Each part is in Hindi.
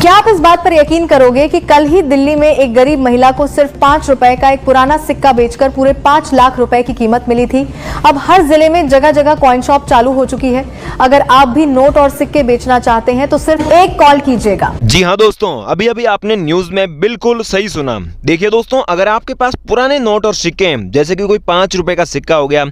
क्या आप इस बात पर यकीन करोगे कि कल ही दिल्ली में एक गरीब महिला को सिर्फ 5 रुपए का एक पुराना सिक्का बेचकर पूरे 5 लाख रुपए की कीमत मिली थी। अब हर जिले में जगह जगह कॉइन शॉप चालू हो चुकी है। अगर आप भी नोट और सिक्के बेचना चाहते हैं तो सिर्फ एक कॉल कीजिएगा। जी हाँ दोस्तों, अभी अभी आपने न्यूज में बिल्कुल सही सुना। देखिए दोस्तों, अगर आपके पास पुराने नोट और सिक्के हैं, जैसे कि कोई 5 रुपए का सिक्का हो गया,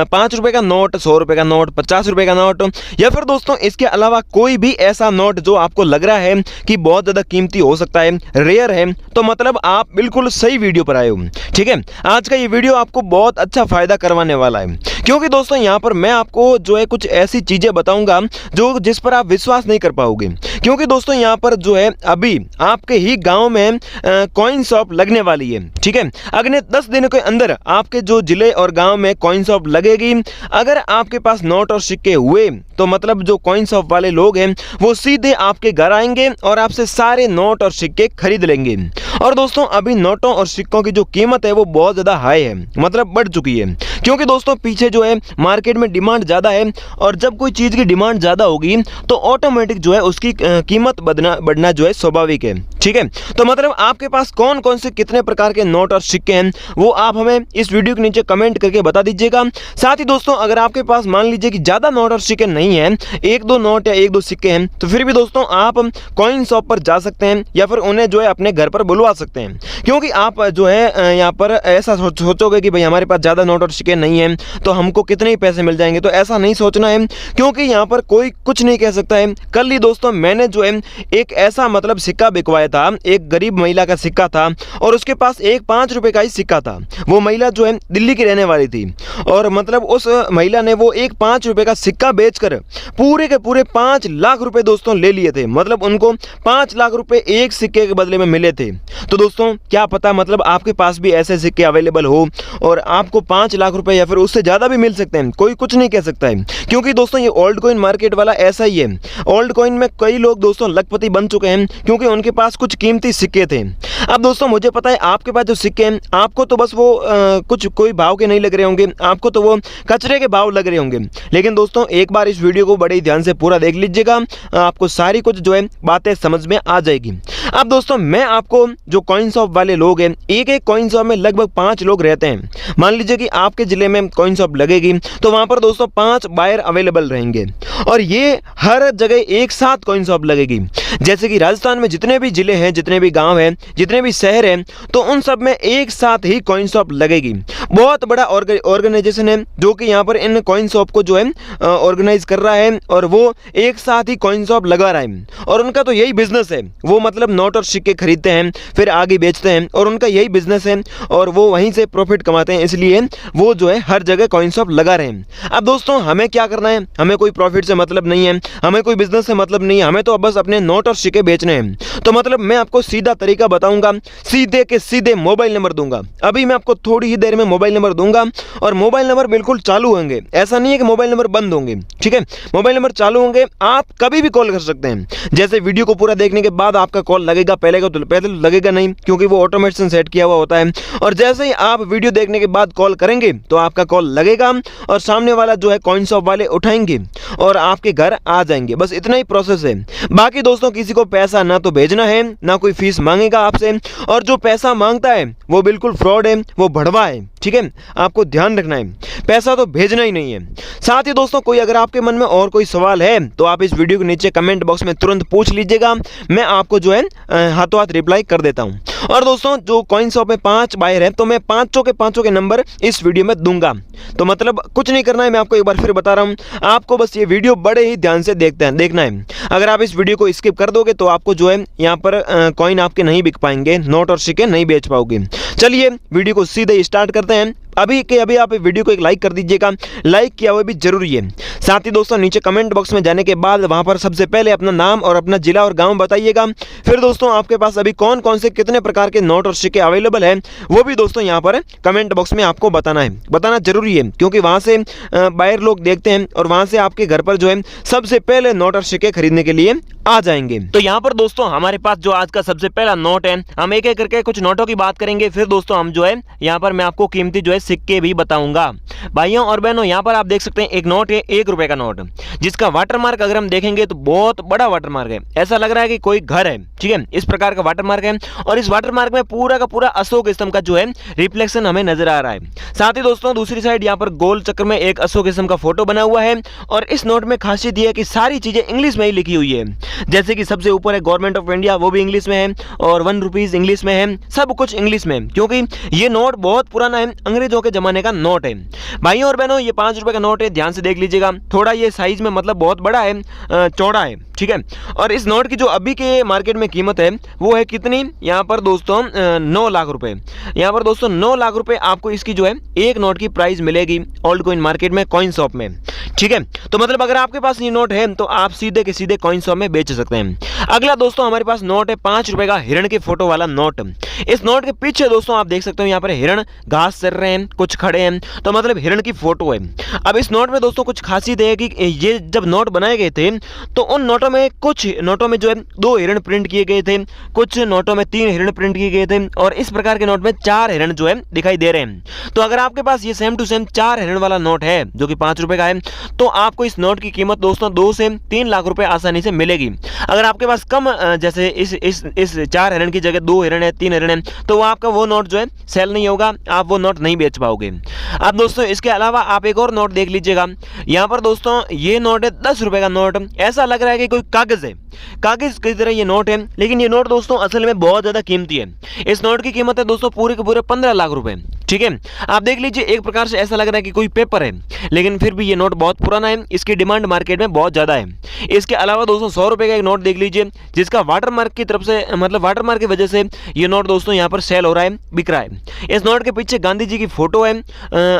5 रुपए का नोट, 100 रुपए का नोट, 50 रुपए का नोट, या फिर दोस्तों इसके अलावा कोई भी ऐसा नोट जो आपको लग रहा है कि बहुत ज्यादा कीमती हो सकता है, रेयर है, तो मतलब आप बिल्कुल सही वीडियो पर आए हो। ठीक है, आज का ये वीडियो आपको बहुत अच्छा फायदा करवाने वाला है, क्योंकि दोस्तों यहाँ पर मैं आपको जो है कुछ ऐसी चीजें बताऊंगा जो जिस पर आप विश्वास नहीं कर पाओगे। क्योंकि दोस्तों यहाँ पर जो है अभी आपके ही गांव में कॉइन शॉप लगने वाली है। ठीक है, अगले 10 दिनों के अंदर आपके जो जिले और गांव में कॉइन शॉप लगेगी। अगर आपके पास नोट और सिक्के हुए तो मतलब जो कॉइन शॉप वाले लोग हैं वो सीधे आपके घर आएंगे और आपसे सारे नोट और सिक्के खरीद लेंगे। और दोस्तों अभी नोटों और सिक्कों की जो कीमत है वो बहुत ज़्यादा हाई है, मतलब बढ़ चुकी है। क्योंकि दोस्तों पीछे जो है मार्केट में डिमांड ज़्यादा है, और जब कोई चीज़ की डिमांड ज़्यादा होगी तो ऑटोमेटिक जो है उसकी कीमत बढ़ना जो है स्वाभाविक है। ठीक है, तो मतलब आपके पास कौन कौन से कितने प्रकार के नोट और सिक्के हैं वो आप हमें इस वीडियो के नीचे कमेंट करके बता दीजिएगा। साथ ही दोस्तों अगर आपके पास मान लीजिए कि ज़्यादा नोट और सिक्के नहीं हैं, 1-2 नोट या 1-2 सिक्के हैं, तो फिर भी दोस्तों आप कॉइन शॉप पर जा सकते हैं या फिर उन्हें जो है अपने घर पर बुलवा सकते हैं। क्योंकि आप जो है यहाँ पर ऐसा सोचोगे कि भाई हमारे पास ज़्यादा नोट और सिक्के नहीं हैं तो हमको कितने ही पैसे मिल जाएंगे, तो ऐसा नहीं सोचना है, क्योंकि यहाँ पर कोई कुछ नहीं कह सकता है। कल ही दोस्तों मैंने जो है एक ऐसा मतलब सिक्का बिकवाया था, एक गरीब महिला का सिक्का था और उसके पास एक 5 रुपए का ही सिक्का था। वो महिला जो है दिल्ली की रहने वाली थी और मतलब उस महिला ने वो एक 5 रुपए का सिक्का बेचकर पूरे के पूरे 5 लाख रुपए दोस्तों ले लिए थे। मतलब उनको 5 लाख रुपए एक सिक्के के बदले में मिले थे। तो दोस्तों क्या पता मतलब आपके पास भी ऐसे सिक्के अवेलेबल हो और आपको 5 लाख रुपए या फिर उससे ज़्यादा भी मिल सकते हैं, कोई कुछ नहीं कह सकता है। क्योंकि दोस्तों ये ओल्ड कॉइन मार्केट वाला ऐसा ही है। ओल्ड कॉइन में कई लोग दोस्तों लखपति बन चुके हैं क्योंकि उनके पास कुछ कीमती सिक्के थे। अब दोस्तों मुझे पता है आपके पास जो सिक्के हैं आपको तो बस वो कुछ कोई भाव के नहीं लग रहे होंगे, आपको तो वो कचरे के भाव लग रहे होंगे। लेकिन दोस्तों एक बार इस वीडियो को बड़े ध्यान से पूरा देख लीजिएगा, आपको सारी कुछ जो है बातें समझ में आ जाएगी। अब दोस्तों मैं आपको जो कॉइन शॉप वाले लोग हैं, एक कॉइन शॉप में लगभग 5 लोग रहते हैं। मान लीजिए कि आपके जिले में कॉइन शॉप लगेगी तो वहां पर दोस्तों 5 बायर अवेलेबल रहेंगे और ये हर जगह एक साथ कॉइन शॉप लगेगी। जैसे कि राजस्थान में जितने भी जिले हैं, जितने भी गांव हैं, जितने भी शहर हैं, तो उन सब में एक साथ ही कॉइन शॉप लगेगी। बहुत बड़ा ऑर्गेनाइजेशन है जो कि यहाँ पर इन कॉइन शॉप को जो है ऑर्गेनाइज कर रहा है और वो एक साथ ही कॉइन शॉप लगा रहा है। और उनका तो यही बिजनेस है, वो मतलब नोट और सिक्के खरीदते हैं फिर आगे बेचते हैं और उनका यही बिजनेस है और वो वहीं से प्रॉफिट कमाते हैं, इसलिए वो जो है हर जगह कॉइन शॉप लगा रहे हैं। अब दोस्तों हमें क्या करना है, हमें कोई प्रॉफिट से मतलब नहीं है, हमें कोई बिजनेस से मतलब नहीं है, हमें तो बस अपने नोट और सिक्के बेचने हैं। तो मतलब मैं आपको सीधा तरीका बताऊंगा, सीधे के सीधे मोबाइल नंबर दूंगा। अभी मैं आपको थोड़ी ही देर में मोबाइल नंबर दूंगा और मोबाइल नंबर बिल्कुल चालू होंगे, ऐसा नहीं है कि मोबाइल नंबर बंद होंगे। ठीक है, मोबाइल नंबर चालू होंगे, आप कभी भी कॉल कर सकते हैं। जैसे वीडियो को पूरा देखने के बाद आपका कॉल लगेगा, पहले लगेगा नहीं क्योंकि वो ऑटोमेशन सेट किया हुआ होता है। और जैसे ही आप वीडियो देखने के बाद कॉल करेंगे तो आपका कॉल लगेगा और सामने वाला जो है कॉइन शॉप वाले उठाएंगे और आपके घर आ जाएंगे। बस इतना ही प्रोसेस है। बाकी दोस्तों किसी को पैसा ना तो भेजना है, ना कोई फीस मांगेगा आपसे, और जो पैसा मांगता है वो बिल्कुल फ्रॉड है, वो भड़वा है। ठीक है, आपको ध्यान रखना है, पैसा तो भेजना ही नहीं है। साथ ही दोस्तों कोई अगर आपके मन में और कोई सवाल है तो आप इस वीडियो के नीचे कमेंट बॉक्स में तुरंत पूछ लीजिएगा, मैं आपको जो है हाथों हाथ रिप्लाई कर देता हूं। और दोस्तों जो कॉइन शॉप में 5 बायर हैं तो मैं पांचों के नंबर इस वीडियो में दूंगा। तो मतलब कुछ नहीं करना है, मैं आपको एक बार फिर बता रहा हूं, आपको बस ये वीडियो बड़े ही ध्यान से देखना है। अगर आप इस वीडियो को स्किप कर दोगे तो आपको जो है यहाँ पर कॉइन आपके नहीं बिक पाएंगे, नोट और सिक्के नहीं बेच पाओगे। चलिए वीडियो को सीधे स्टार्ट करते हैं। अभी के अभी आप वीडियो को एक लाइक कर दीजिएगा, लाइक किया हुआ भी जरूरी है। साथ ही दोस्तों नीचे कमेंट बॉक्स में जाने के बाद वहां पर सबसे पहले अपना नाम और अपना जिला और गांव बताइएगा। फिर दोस्तों आपके पास अभी कौन कौन से कितने प्रकार के नोट और सिक्के अवेलेबल है वो भी दोस्तों यहाँ पर कमेंट बॉक्स में आपको बताना जरूरी है, क्योंकि वहां से बाहर लोग देखते हैं और वहां से आपके घर पर जो है सबसे पहले नोट और सिक्के खरीदने के लिए आ जाएंगे। तो यहाँ पर दोस्तों हमारे पास जो आज का सबसे पहला नोट है, हम एक एक करके कुछ नोटों की बात करेंगे। फिर दोस्तों हम जो है यहाँ पर मैं आपको कीमती जो है सिक्के भी बताऊंगा। भाइयों और बहनों, यहाँ पर आप देख सकते हैं एक नोट है, 1 रुपए का नोट, जिसका वाटरमार्क अगर हम देखेंगे तो बहुत बड़ा वाटरमार्क है, ऐसा लग रहा है कि कोई घर है। ठीक है, इस प्रकार का वाटरमार्क है और इस वाटरमार्क में पूरा का पूरा अशोक स्तंभ का जो है रिफ्लेक्शन हमें नजर आ रहा है। साथ ही दोस्तों दूसरी साइड यहाँ पर गोल चक्र में एक अशोक स्तंभ का फोटो बना हुआ है और इस नोट में खासियत यह है कि सारी चीजें इंग्लिश में ही लिखी हुई है। जैसे कि सबसे ऊपर है गवर्नमेंट ऑफ इंडिया, वो भी इंग्लिश में है, और 1 रुपीज इंग्लिश में है, सब कुछ इंग्लिश में, क्योंकि ये नोट बहुत पुराना है, अंग्रेजों के जमाने का नोट है। भाइयों और बहनों, ये 5 रुपए का नोट है, ध्यान से देख लीजिएगा, थोड़ा ये साइज में मतलब बहुत बड़ा है, चौड़ा है। ठीक है, और इस नोट की जो अभी के मार्केट में कीमत है वो है कितनी, यहाँ पर दोस्तों 9 लाख रुपए। यहाँ पर दोस्तों 9 लाख रुपए आपको इसकी जो है एक नोट की प्राइस मिलेगी ओल्ड कॉइन मार्केट में, कॉइन शॉप में। ठीक है, तो मतलब अगर आपके पास ये नोट है तो आप सीधे के सीधे कॉइन शॉप में बेच सकते हैं। अगला दोस्तों हमारे पास नोट है 5 रुपए का हिरण के फोटो वाला नोट। इस नोट के पीछे दोस्तों आप देख सकते हो यहाँ पर हिरण घास चर रहे हैं, कुछ खड़े हैं, तो मतलब हिरण की फोटो है। अब इस नोट में दोस्तों कुछ खासियत है कि ये जब नोट बनाए गए थे तो उन नोटों में कुछ नोटों में जो है 2 हिरण प्रिंट किए गए थे, कुछ नोटों में 3 हिरण प्रिंट किए गए थे, और इस प्रकार के नोट में 4 हिरण जो है दिखाई दे रहे हैं। तो अगर आपके पास ये सेम टू सेम 4 हिरण वाला नोट है जो कि 5 रुपए का है, तो आपको इस नोट की कीमत दोस्तों 2 से 3 लाख रुपए आसानी से मिलेगी। अगर आपके पास कम जैसे इस 4 हिरण की जगह 2 हिरण है, 3 हिरण है, तो आपका वो नोट जो है सेल नहीं होगा, आप वो नोट नहीं बेच पाओगे। अब दोस्तों इसके अलावा आप एक और नोट देख लीजिएगा, यहाँ पर दोस्तों ये नोट है 10 रुपए का नोट। ऐसा लग रहा है कि कोई कागज है, कागज की तरह ये नोट है, लेकिन ये नोट दोस्तों असल में बहुत ज्यादा कीमती है। इस नोट की कीमत है दोस्तों पूरे के पूरे 15 लाख रुपए। ठीक है, आप देख लीजिए, एक प्रकार से ऐसा लग रहा है कि कोई पेपर है, लेकिन फिर भी ये नोट बहुत पुराना है, इसकी डिमांड मार्केट में बहुत ज्यादा है। इसके अलावा दोस्तों 100 रुपए का एक नोट देख लीजिए, जिसका वाटरमार्क की तरफ से मतलब वाटरमार्क की वजह से ये नोट दोस्तों यहाँ पर सेल हो रहा है, बिक रहा है। इस नोट के पीछे गांधी जी की फोटो है।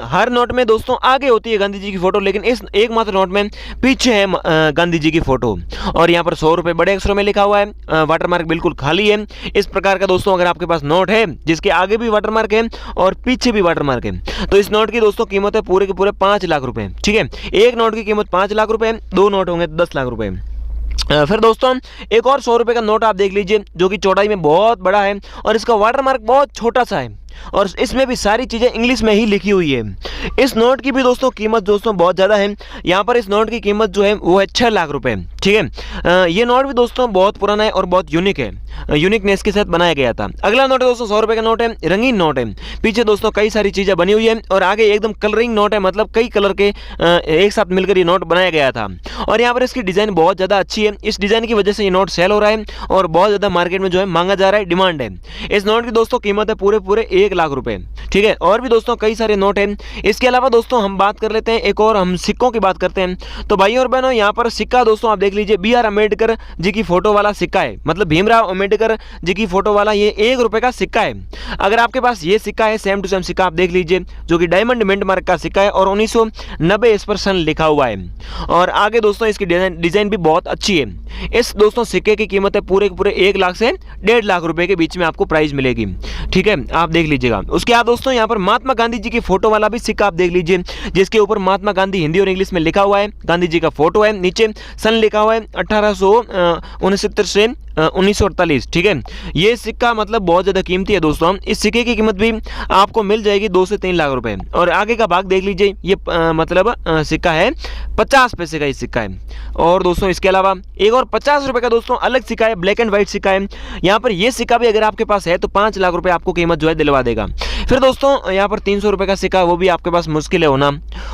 हर नोट में दोस्तों आगे होती है गांधी जी की फोटो, लेकिन इस एकमात्र नोट में पीछे है गांधी जी की फोटो, और यहाँ पर 100 रुपए बड़े अक्षरों में लिखा हुआ है, वाटरमार्क बिल्कुल खाली है। इस प्रकार का दोस्तों अगर आपके पास नोट है जिसके आगे भी वाटरमार्क है और पीछे भी वाटरमार्क है, तो इस नोट की दोस्तों कीमत है पूरे के पूरे 5 लाख रुपए। ठीक है, एक नोट की कीमत 5 लाख रुपए, 2 नोट होंगे 10 लाख रुपए। फिर दोस्तों एक और 100 रुपए का नोट आप देख लीजिए, जो कि चौड़ाई में बहुत बड़ा है और इसका वाटरमार्क बहुत छोटा सा है, और इसमें भी सारी चीजें इंग्लिश में ही लिखी हुई है। इस नोट की भी दोस्तों कीमत दोस्तों बहुत ज्यादा है। यहाँ पर इस नोट की कीमत जो है वो है 6 लाख रुपए। ठीक है, ये नोट भी दोस्तों बहुत पुराना है और बहुत यूनिक है, यूनिकनेस के साथ बनाया गया था। अगला नोट है दोस्तों 100 रुपए का नोट है, रंगीन नोट है, पीछे दोस्तों कई सारी चीजें बनी हुई है और आगे एकदम कलरिंग नोट है, मतलब कई कलर के एक साथ मिलकर ये नोट बनाया गया था, और यहाँ पर इसकी डिजाइन बहुत ज्यादा अच्छी है। इस डिजाइन की वजह से ये नोट सेल हो रहा है और बहुत ज्यादा मार्केट में जो है मांगा जा रहा है, डिमांड है। इस नोट की दोस्तों कीमत है पूरे पूरे 1 लाख रुपए। ठीक है, और भी दोस्तों कई सारे नोट हैं। इसके अलावा दोस्तों हम बात कर लेते हैं, एक और हम सिक्कों की बात करते हैं। तो भाइयों और बहनों, यहाँ पर सिक्का दोस्तों आप देख लीजिए, BR अम्बेडकर जी की फोटो वाला सिक्का है, मतलब भीमराव अम्बेडकर जी की फोटो वाला ये 1 रुपए का सिक्का है। अगर आपके पास ये सिक्का है, सेम टू सेम सिक्का आप देख लीजिए, जो कि डायमंड मिंट मार्क का सिक्का है और 1990 इस पर सन लिखा हुआ है, और आगे दोस्तों इसकी डिजाइन भी बहुत अच्छी है। इस दोस्तों सिक्के की कीमत है पूरे के पूरे 1 लाख से 1.5 लाख रुपए के बीच में आपको प्राइस मिलेगी। ठीक है, आप देख लीजिएगा। उसके बाद दोस्तों यहाँ पर महात्मा गांधी जी की फोटो वाला भी सिक्का आप देख लीजिए, जिसके ऊपर महात्मा गांधी हिंदी और इंग्लिश में लिखा हुआ है, गांधी जी का फोटो है, नीचे सन लिखा हुआ है 1869 से 1948। ठीक है, ये सिक्का मतलब बहुत ज्यादा कीमती है दोस्तों। इस सिक्के की कीमत भी आपको मिल जाएगी 2 से 3 लाख रुपए। और आगे का भाग देख लीजिए, ये मतलब सिक्का है 50 पैसे का, ये सिक्का है। और दोस्तों इसके अलावा एक और 50 रुपए का दोस्तों अलग सिक्का है, ब्लैक एंड व्हाइट सिक्का है। यहाँ पर ये सिक्का भी अगर आपके पास है तो 5 लाख रुपए आपको कीमत जो है दिलवा देगा। फिर दोस्तों यहाँ पर 300 रुपए का सिक्का, वो भी आपके पास मुश्किल है होना।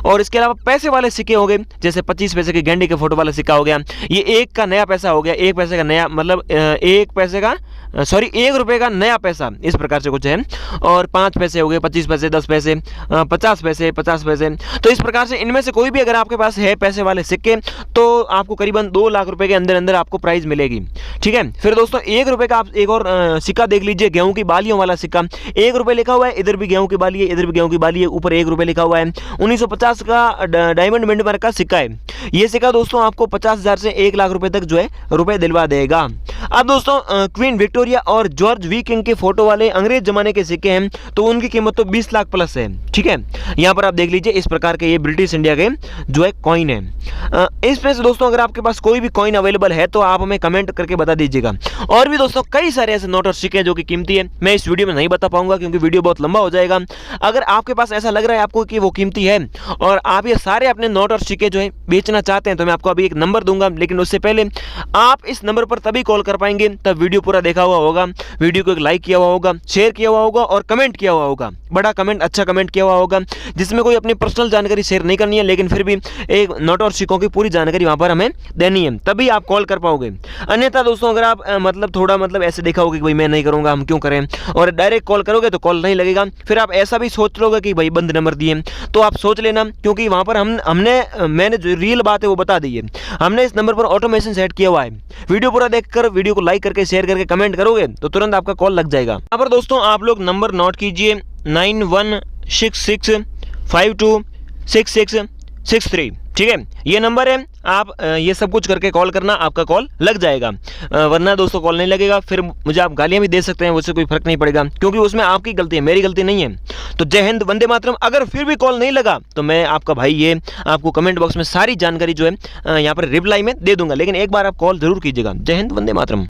और इसके अलावा पैसे वाले सिक्के हो गए, जैसे 25 पैसे के गेंडे के फोटो वाला सिक्का हो गया, ये 1 का नया पैसा हो गया, 1 पैसे का नया मतलब 1 रुपए का नया पैसा, इस प्रकार से कुछ है। और 5 पैसे हो गए, 25 पैसे, 10 पैसे, 50 पैसे, 50 पैसे। तो इस प्रकार से इनमें से कोई भी अगर आपके पास है पैसे वाले सिक्के, तो आपको करीबन 2 लाख रुपए के अंदर अंदर आपको प्राइस मिलेगी। ठीक है, फिर दोस्तों 1 रुपए का आप एक और सिक्का देख लीजिए, गेहूं की बालियों वाला सिक्का, 1 रुपए लिखा हुआ है, इधर भी गेहूं की बाली है, इधर भी गेहूं की बाली है, ऊपर 1 रुपए लिखा हुआ है। 1950 का डायमंड मिंट मार्क का सिक्का है। ये सिक्का दोस्तों आपको 50,000 से 1 लाख रुपए तक जो है रुपए दिलवा देगा। अब दोस्तों क्वीन विक्टोरिया और जॉर्ज वी किंग के फोटो वाले अंग्रेज जमाने के सिक्के हैं, तो उनकी कीमत तो 20 लाख प्लस है। ठीक है, यहाँ पर आप देख लीजिए, इस प्रकार के ये ब्रिटिश इंडिया के जो है कॉइन है। इसमें से दोस्तों अगर आपके पास कोई भी कॉइन अवेलेबल है तो आप हमें कमेंट करके बता दीजिएगा। और भी दोस्तों कई सारे ऐसे नोट और सिक्के जो कि कीमती है, मैं इस वीडियो में नहीं बता पाऊंगा क्योंकि वीडियो बहुत लंबा हो जाएगा। अगर आपके पास ऐसा लग रहा है आपको कि वो कीमती है और आप ये सारे अपने नोट और सिक्के जो है बेचना चाहते हैं, तो मैं आपको अभी एक नंबर दूंगा, लेकिन उससे पहले आप इस नंबर पर तभी कॉल कर पाएंगे तब वीडियो पूरा देखा हुआ होगा, वीडियो को एक लाइक किया हुआ होगा, शेयर किया हुआ होगा और कमेंट किया हुआ होगा, बड़ा कमेंट, अच्छा कमेंट किया हुआ होगा, जिसमें कोई अपनी पर्सनल जानकारी शेयर नहीं करनी है, लेकिन फिर भी एक नोट और सिक्कों की पूरी जानकारी वहां पर हमें देनी है, तभी आप कॉल कर पाओगे। अन्यथा दोस्तों अगर आप थोड़ा ऐसे देखा होगा कि भाई मैं नहीं करूंगा, हम क्यों करें, और डायरेक्ट कॉल करोगे तो कॉल नहीं लगेगा, फिर आप ऐसा भी सोच लोगे कि भाई बंद नंबर दिए, तो आप सोच लेना, क्योंकि वहां पर मैंने जो रियल बात है वो बता दी है। हमने इस नंबर पर ऑटोमेशन सेट किया हुआ है। वीडियो पूरा देखकर, वीडियो को लाइक करके, शेयर करके, कमेंट करोगे तो तुरंत आपका कॉल लग जाएगा। यहाँ पर दोस्तों आप लोग नंबर नोट कीजिए 9166526663, ठीक है, ये नंबर है। आप ये सब कुछ करके कॉल करना, आपका कॉल लग जाएगा, वरना दोस्तों कॉल नहीं लगेगा। फिर मुझे आप गालियां भी दे सकते हैं, उससे कोई फर्क नहीं पड़ेगा, क्योंकि उसमें आपकी गलती है, मेरी गलती नहीं है। तो जय हिंद, वंदे मातरम। अगर फिर भी कॉल नहीं लगा तो मैं आपका भाई ये आपको कमेंट बॉक्स में सारी जानकारी जो है यहाँ पर रिप्लाई में दे दूंगा, लेकिन एक बार आप कॉल जरूर कीजिएगा। जय हिंद, वंदे मातरम।